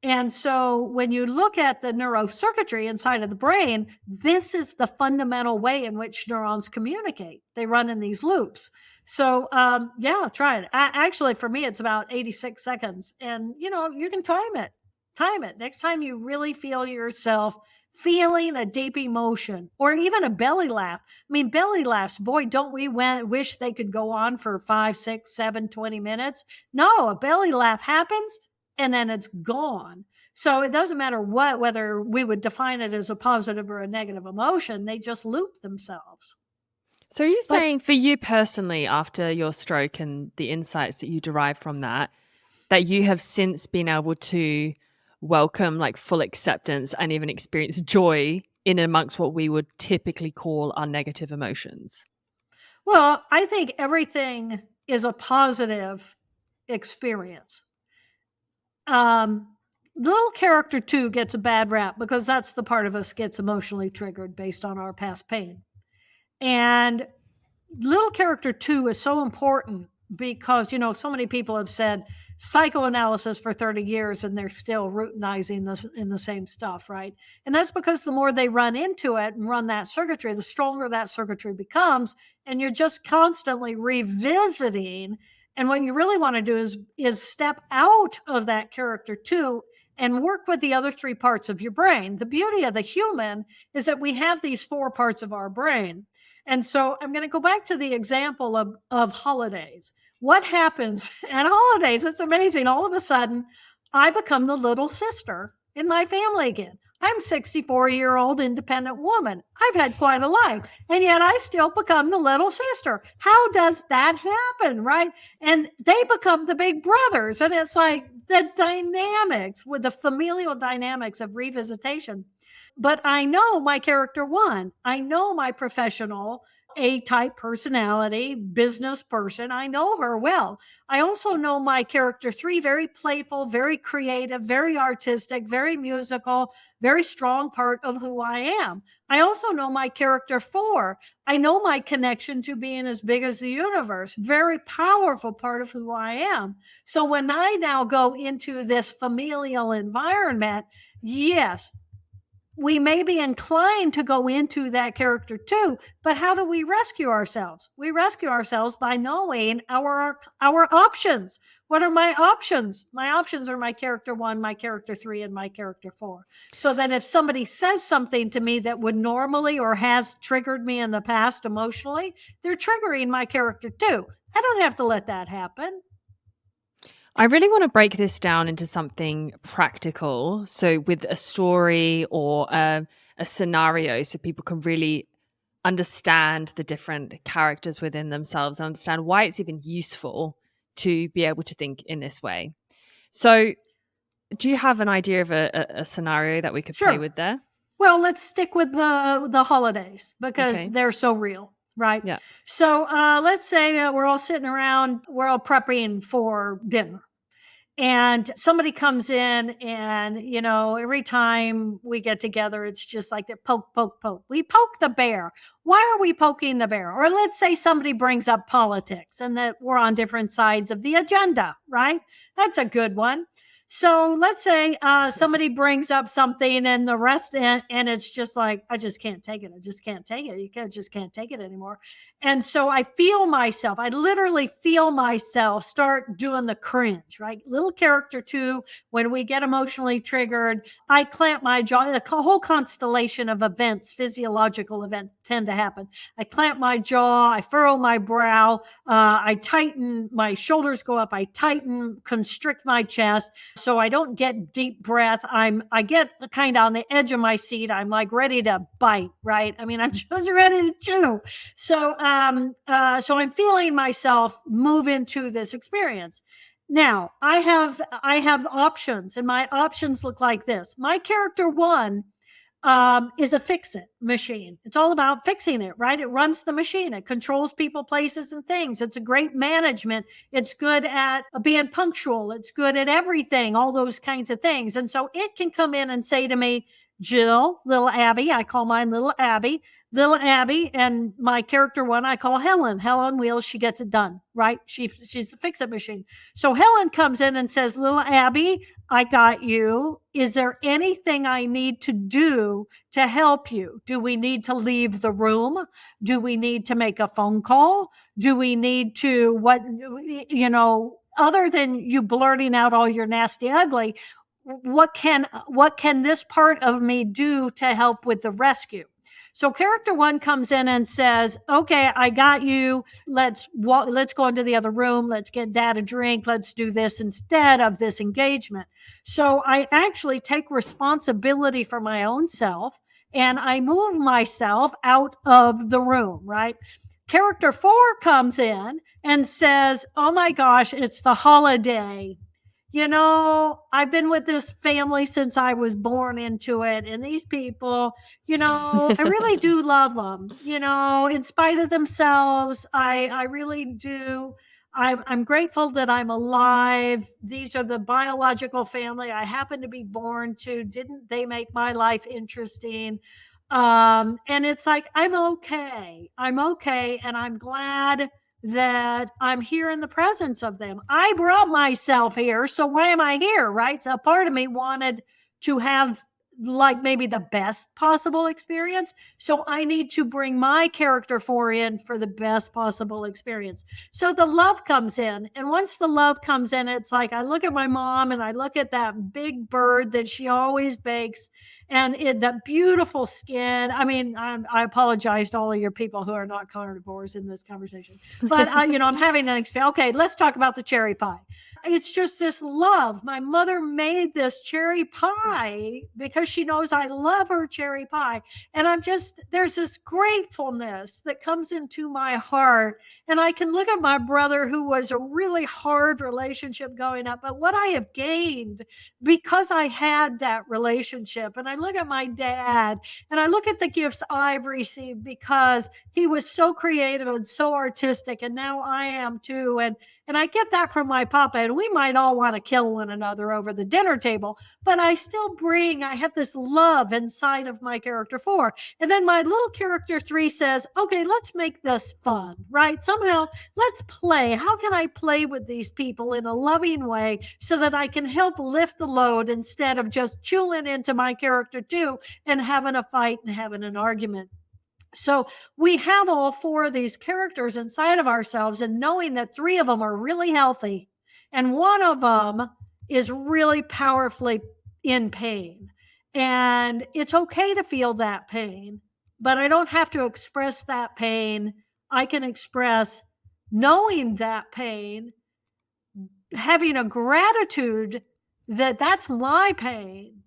And so when you look at the neurocircuitry inside of the brain, this is the fundamental way in which neurons communicate. They run in these loops. So, try it. Actually, for me, it's about 86 seconds. And, you can time it. Time it. Next time you really feel yourself feeling a deep emotion or even a belly laugh. I mean, belly laughs, boy, don't we wish they could go on for 5, 6, 7, 20 minutes? No, a belly laugh happens and then it's gone. So it doesn't matter whether we would define it as a positive or a negative emotion, they just loop themselves. So are you saying for you personally, after your stroke and the insights that you derive from that you have since been able to welcome like full acceptance and even experience joy in amongst what we would typically call our negative emotions? Well, I think everything is a positive experience. Little character 2 gets a bad rap because that's the part of us gets emotionally triggered based on our past pain. And little character 2 is so important because, so many people have said psychoanalysis for 30 years and they're still routinizing this in the same stuff, right? And that's because the more they run into it and run that circuitry, the stronger that circuitry becomes. And you're just constantly revisiting. And what you really want to do is step out of that character 2 and work with the other 3 parts of your brain. The beauty of the human is that we have these 4 parts of our brain. And so I'm going to go back to the example of holidays. What happens at holidays? It's amazing. All of a sudden, I become the little sister in my family again. I'm a 64-year-old independent woman. I've had quite a life, and yet I still become the little sister. How does that happen, right? And they become the big brothers, and it's like the dynamics with the familial dynamics of revisitation. But I know my character 1. I know my professional A-type personality, business person. I know her well. I also know my character 3, very playful, very creative, very artistic, very musical, very strong part of who I am. I also know my character 4. I know my connection to being as big as the universe, very powerful part of who I am. So when I now go into this familial environment, yes, we may be inclined to go into that character 2, but how do we rescue ourselves? We rescue ourselves by knowing our options. What are my options? My options are my character 1, my character 3, and my character 4. So that if somebody says something to me that would normally or has triggered me in the past emotionally, they're triggering my character 2. I don't have to let that happen. I really want to break this down into something practical. So with a story or a scenario so people can really understand the different characters within themselves and understand why it's even useful to be able to think in this way. So do you have an idea of a scenario that we could play with there? Well, let's stick with the holidays because they're so real. Right. Yeah. So let's say we're all sitting around, we're all prepping for dinner. And somebody comes in and, every time we get together, it's just like that poke, poke, poke. We poke the bear. Why are we poking the bear? Or let's say somebody brings up politics and that we're on different sides of the agenda, right? That's a good one. So let's say somebody brings up something and the rest, and it's just like, I just can't take it. I just can't take it. Just can't take it anymore. And so I literally feel myself start doing the cringe, right? Little character 2, when we get emotionally triggered, I clamp my jaw. The whole constellation of events, physiological events tend to happen. I clamp my jaw, I furrow my brow, I tighten, my shoulders go up, I tighten, constrict my chest so I don't get deep breath. I get kind of on the edge of my seat. I'm like ready to bite, right? I mean, I'm just ready to chew. So I'm feeling myself move into this experience. Now I have options, and my options look like this. My character 1 is a fix-it machine. It's all about fixing it, right? It runs the machine. It controls people, places, and things. It's a great management. It's good at being punctual. It's good at everything, all those kinds of things. And so it can come in and say to me, Jill, little Abby, I call mine little Abby, and my character 1, I call Helen. Helen Wheels, she gets it done, right? She's a fix-it machine. So Helen comes in and says, little Abby, I got you. Is there anything I need to do to help you? Do we need to leave the room? Do we need to make a phone call? Do we need to, other than you blurting out all your nasty, ugly, what can this part of me do to help with the rescue? So character 1 comes in and says, okay, I got you. Let's go into the other room. Let's get Dad a drink. Let's do this instead of this engagement. So I actually take responsibility for my own self and I move myself out of the room, right? Character 4 comes in and says, oh my gosh, it's the holiday. I've been with this family since I was born into it. And these people, I really do love them, in spite of themselves. I really do. I'm grateful that I'm alive. These are the biological family I happen to be born to. Didn't they make my life interesting? And it's like, I'm okay. And I'm glad that I'm here in the presence of them. I brought myself here, so why am I here, right? So a part of me wanted to have like maybe the best possible experience. So I need to bring my character 4 in for the best possible experience. So the love comes in. And once the love comes in, it's like I look at my mom and I look at that big bird that she always bakes and that beautiful skin. I mean, I apologize to all of your people who are not carnivores in this conversation, but I'm having an experience. Okay, let's talk about the cherry pie. It's just this love. My mother made this cherry pie because she knows I love her cherry pie. And there's this gratefulness that comes into my heart. And I can look at my brother, who was a really hard relationship growing up, but what I have gained because I had that relationship. And I look at my dad and I look at the gifts I've received because he was so creative and so artistic. And now I am too. And I get that from my papa, and we might all want to kill one another over the dinner table, but I have this love inside of my character 4. And then my little character 3 says, okay, let's make this fun, right? Somehow let's play. How can I play with these people in a loving way so that I can help lift the load instead of just chewing into my character 2 and having a fight and having an argument? So we have all 4 of these characters inside of ourselves, and knowing that 3 of them are really healthy and 1 of them is really powerfully in pain. And it's okay to feel that pain, but I don't have to express that pain. I can express knowing that pain, having a gratitude that that's my pain.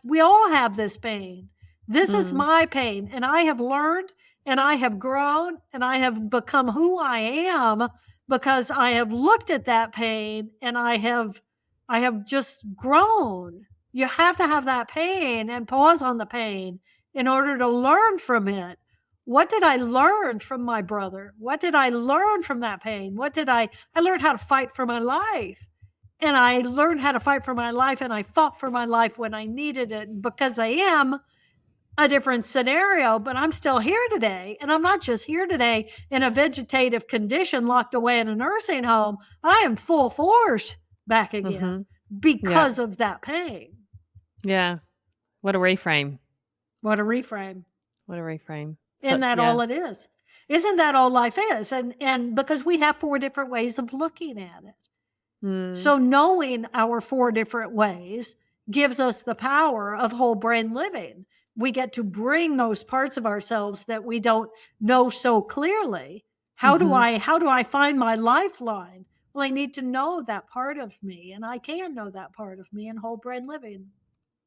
We all have this pain. This is my pain, and I have learned, and I have grown, and I have become who I am because I have looked at that pain, and I have just grown. You have to have that pain and pause on the pain in order to learn from it. What did I learn from my brother? What did I learn from that pain? I learned how to fight for my life. And I learned how to fight for my life, and I fought for my life when I needed it, because I am a different scenario, but I'm still here today. And I'm not just here today in a vegetative condition locked away in a nursing home. I am full force back again because of that pain. Yeah. What a reframe. What a reframe. What a reframe. Isn't that all it is? Isn't that all life is? And because we have 4 different ways of looking at it. So knowing our 4 different ways gives us the power of whole brain living. We get to bring those parts of ourselves that we don't know so clearly. How do I find my lifeline? Well, I need to know that part of me, and I can know that part of me in whole brain living.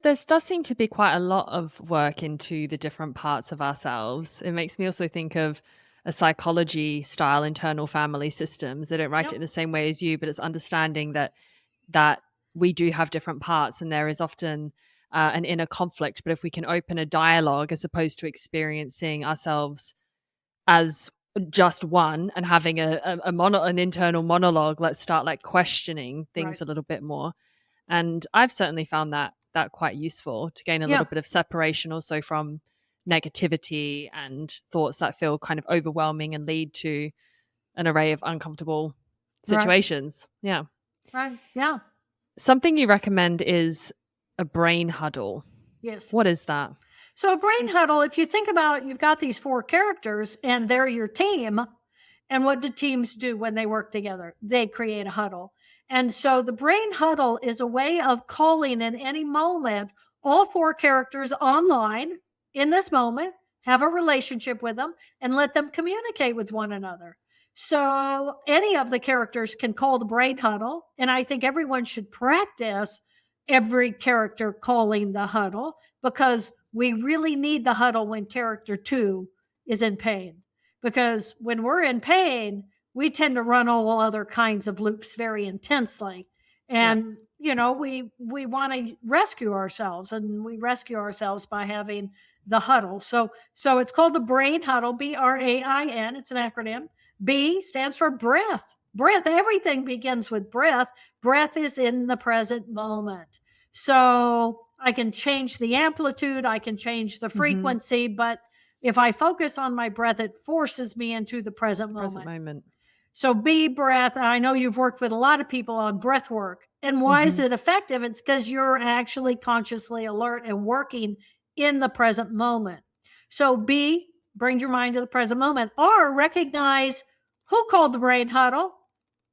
There does seem to be quite a lot of work into the different parts of ourselves. It makes me also think of a psychology style internal family systems. They don't write it in the same way as you, but it's understanding that we do have different parts, and there is often an inner conflict. But if we can open a dialogue as opposed to experiencing ourselves as just one and having an internal monologue, let's start like questioning things a little bit more. And I've certainly found that quite useful to gain a little bit of separation also from negativity and thoughts that feel kind of overwhelming and lead to an array of uncomfortable situations. Yeah. Right. Yeah. Something you recommend is a brain huddle. Yes. What is that? So a brain huddle, if you think about, you've got these 4 characters and they're your team. And what do teams do when they work together? They create a huddle. And so the brain huddle is a way of calling in any moment all 4 characters online in this moment, have a relationship with them, and let them communicate with one another. So any of the characters can call the brain huddle. And I think everyone should practice every character calling the huddle, because we really need the huddle when character 2 is in pain. Because when we're in pain, we tend to run all other kinds of loops very intensely. And, we want to rescue ourselves, and we rescue ourselves by having the huddle. So it's called the brain huddle, B.R.A.I.N. It's an acronym. B stands for breath. Breath. Everything begins with breath. Breath is in the present moment. So I can change the amplitude, I can change the frequency, but if I focus on my breath, it forces me into the present moment. So be breath. I know you've worked with a lot of people on breath work. And why is it effective? It's because you're actually consciously alert and working in the present moment. So B, bring your mind to the present moment. R, recognize who called the brain huddle.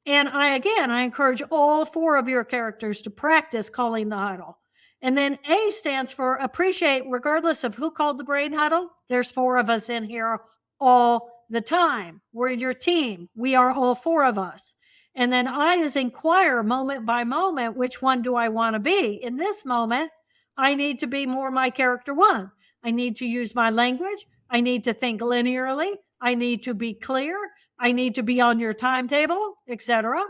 And I encourage all 4 of your characters to practice calling the huddle. And then A stands for appreciate, regardless of who called the brain huddle. There's 4 of us in here all the time. We're your team. We are all 4 of us. And then I is inquire moment by moment, which one do I want to be? In this moment, I need to be more my character 1. I need to use my language. I need to think linearly. I need to be clear. I need to be on your timetable, etc.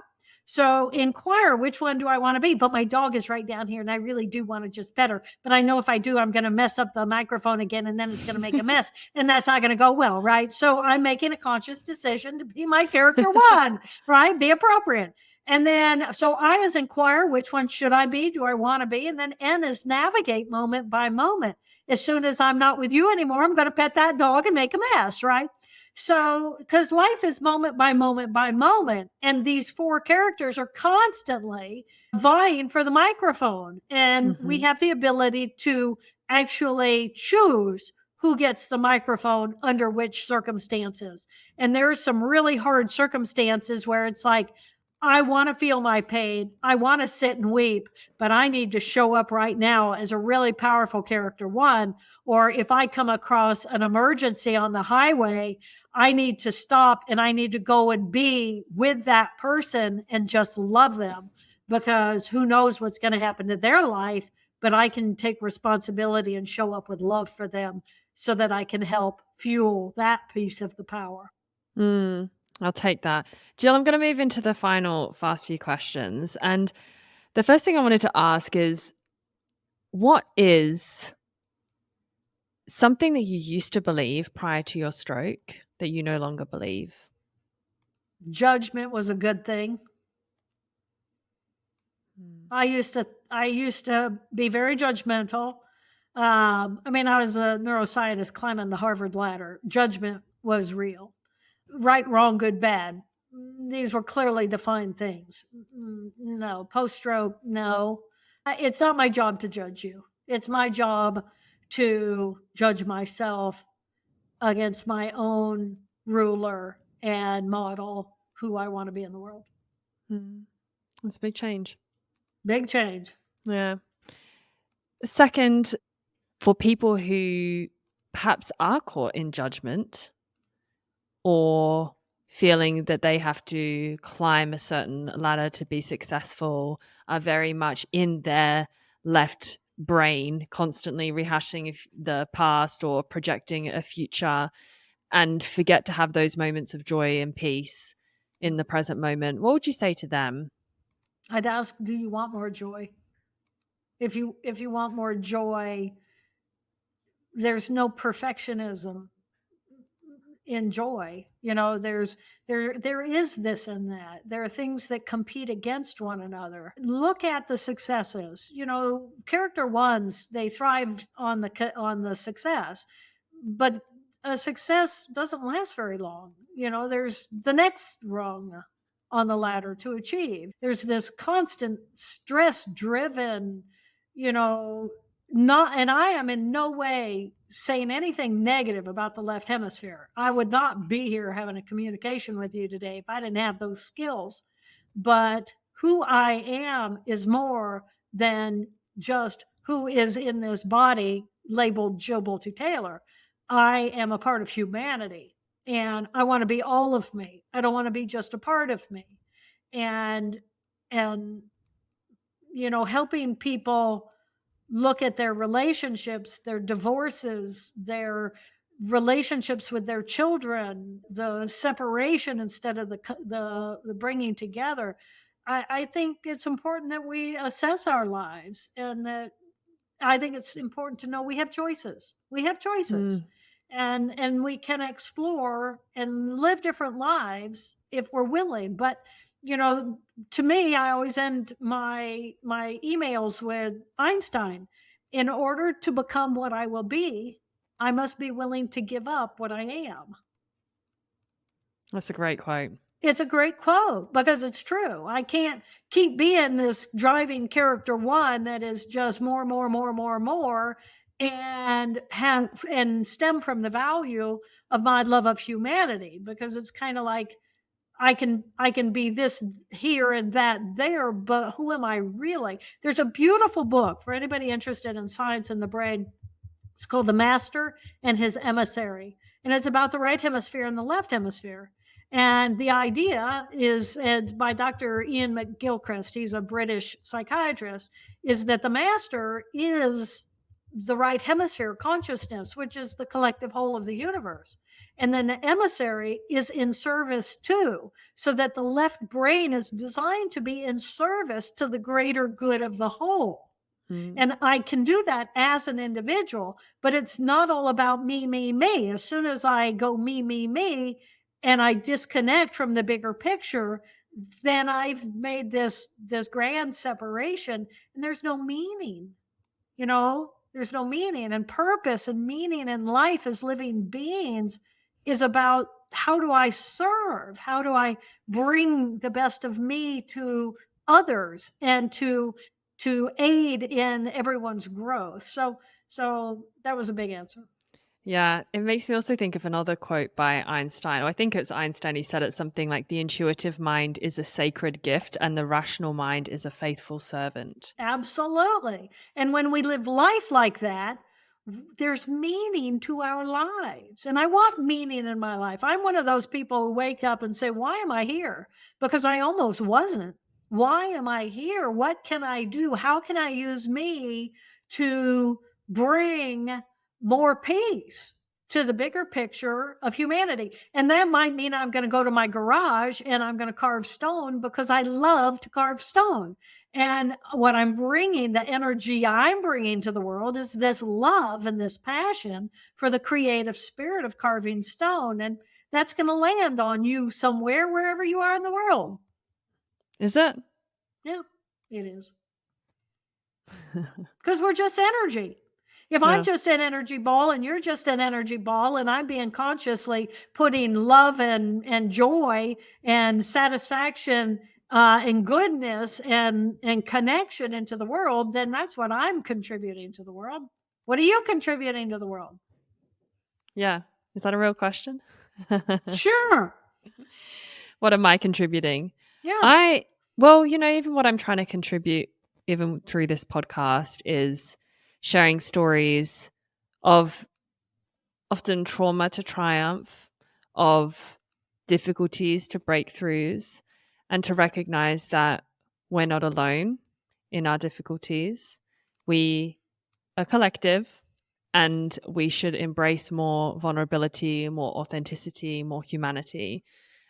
So inquire, which one do I want to be? But my dog is right down here and I really do want to just pet her. But I know if I do, I'm going to mess up the microphone again and then it's going to make a mess and that's not going to go well, right? So I'm making a conscious decision to be my character 1, right? Be appropriate. And then, so I is inquire, which one should I be? Do I want to be? And then N is navigate moment by moment. As soon as I'm not with you anymore, I'm going to pet that dog and make a mess, right? So, because life is moment by moment by moment, and these 4 characters are constantly vying for the microphone. And we have the ability to actually choose who gets the microphone under which circumstances. And there are some really hard circumstances where it's like, I want to feel my pain. I want to sit and weep, but I need to show up right now as a really powerful character 1. Or if I come across an emergency on the highway, I need to stop and I need to go and be with that person and just love them, because who knows what's going to happen to their life, but I can take responsibility and show up with love for them so that I can help fuel that piece of the power. I'll take that. Jill, I'm going to move into the final fast few questions. And the first thing I wanted to ask is, what is something that you used to believe prior to your stroke that you no longer believe? Judgment was a good thing. I used to be very judgmental. I was a neuroscientist climbing the Harvard ladder. Judgment was real. Right, wrong, good, bad. these were clearly defined things. No. Post-stroke, no. It's not my job to judge you. It's my job to judge myself against my own ruler and model who I want to be in the world. That's a big change. Big change. Yeah. Second, for people who perhaps are caught in judgment or feeling that they have to climb a certain ladder to be successful, are very much in their left brain, constantly rehashing the past or projecting a future, and forget to have those moments of joy and peace in the present moment. What would you say to them? I'd ask, do you want more joy? If you want more joy, there's no perfectionism in joy. There is this and that. There are things that compete against one another. Look at the successes. Character ones, they thrive on the success, but a success doesn't last very long. There's the next rung on the ladder to achieve. There's this constant stress driven, not, and I am in no way saying anything negative about the left hemisphere. I would not be here having a communication with you today if I didn't have those skills. But who I am is more than just who is in this body labeled Jill Bolte Taylor. I am a part of humanity, and I want to be all of me. I don't want to be just a part of me. And helping people look at their relationships, their divorces, their relationships with their children, the separation instead of the bringing together. I think it's important that we assess our lives, and that I think it's important to know we have choices. We have choices. And we can explore and live different lives if we're willing. But to me, I always end my emails with Einstein. In order to become what I will be, I must be willing to give up what I am. That's a great quote. It's a great quote because it's true. I can't keep being this driving character one that is just more, and stem from the value of my love of humanity, because it's kind of like I can be this here and that there, but who am I really? There's a beautiful book for anybody interested in science and the brain. It's called The Master and His Emissary, and it's about the right hemisphere and the left hemisphere. And the idea is, it's by Dr. Ian McGilchrist, he's a British psychiatrist, is that the master is the right hemisphere consciousness, which is the collective whole of the universe. And then the emissary is in service too, so that the left brain is designed to be in service to the greater good of the whole. And I can do that as an individual, but it's not all about me, me, me. As soon as I go me, me, me, and I disconnect from the bigger picture, then I've made this grand separation, and there's no meaning. There's no meaning, and purpose and meaning in life as living beings is about, how do I serve? How do I bring the best of me to others and to aid in everyone's growth? So that was a big answer. Yeah, it makes me also think of another quote by Einstein. Or I think it's Einstein. He said it's something like, the intuitive mind is a sacred gift and the rational mind is a faithful servant. Absolutely. And when we live life like that, there's meaning to our lives. And I want meaning in my life. I'm one of those people who wake up and say, why am I here? Because I almost wasn't. Why am I here? What can I do? How can I use me to bring more peace to the bigger picture of humanity? And that might mean I'm going to go to my garage and I'm going to carve stone because I love to carve stone. And what I'm bringing, the energy I'm bringing to the world, is this love and this passion for the creative spirit of carving stone. And that's going to land on you somewhere, wherever you are in the world. Is it? Yeah, it is. Because we're just energy. If Yeah. I'm just an energy ball and you're just an energy ball, and I'm being consciously putting love and joy and satisfaction and goodness and connection into the world, then that's what I'm contributing to the world. What are you contributing to the world? Yeah. Is that a real question? Sure. What am I contributing? Yeah. Well, even what I'm trying to contribute, even through this podcast, is sharing stories of often trauma to triumph, of difficulties to breakthroughs, and to recognize that we're not alone in our difficulties. We are collective, and we should embrace more vulnerability, more authenticity, more humanity.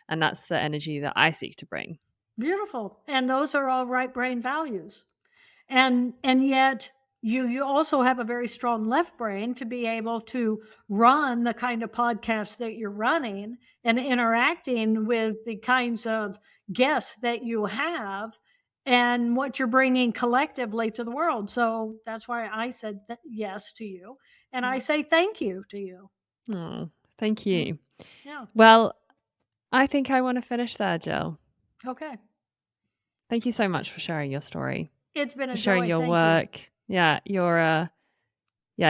And that's the energy that I seek to bring. Beautiful. And those are all right brain values. And yet you also have a very strong left brain to be able to run the kind of podcast that you're running and interacting with the kinds of guests that you have and what you're bringing collectively to the world. So that's why I said yes to you, and I say thank you to you. Oh, thank Mm, you. yeah. Well, I think I want to finish there, Jill. Okay. Thank you so much for sharing your story, It's been for a sharing joy. your Thank you. work. Yeah,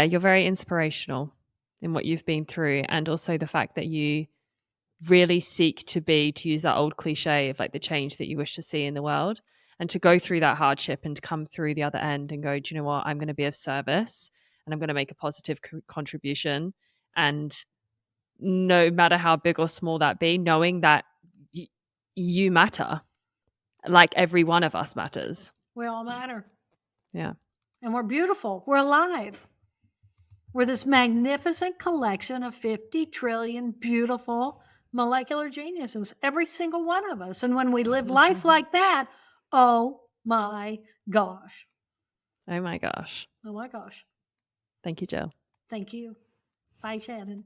you're very inspirational in what you've been through, and also the fact that you really seek to use that old cliche of like the change that you wish to see in the world, and to go through that hardship and to come through the other end and go, do you know what? I'm going to be of service, and I'm going to make a positive contribution. And no matter how big or small that be, knowing that you matter, like every one of us matters. We all matter. Yeah. And we're beautiful. We're alive. We're this magnificent collection of 50 trillion beautiful molecular geniuses, every single one of us. And when we live life like that, oh my gosh. Oh my gosh. Oh my gosh. Thank you, Jill. Thank you. Bye, Shannon.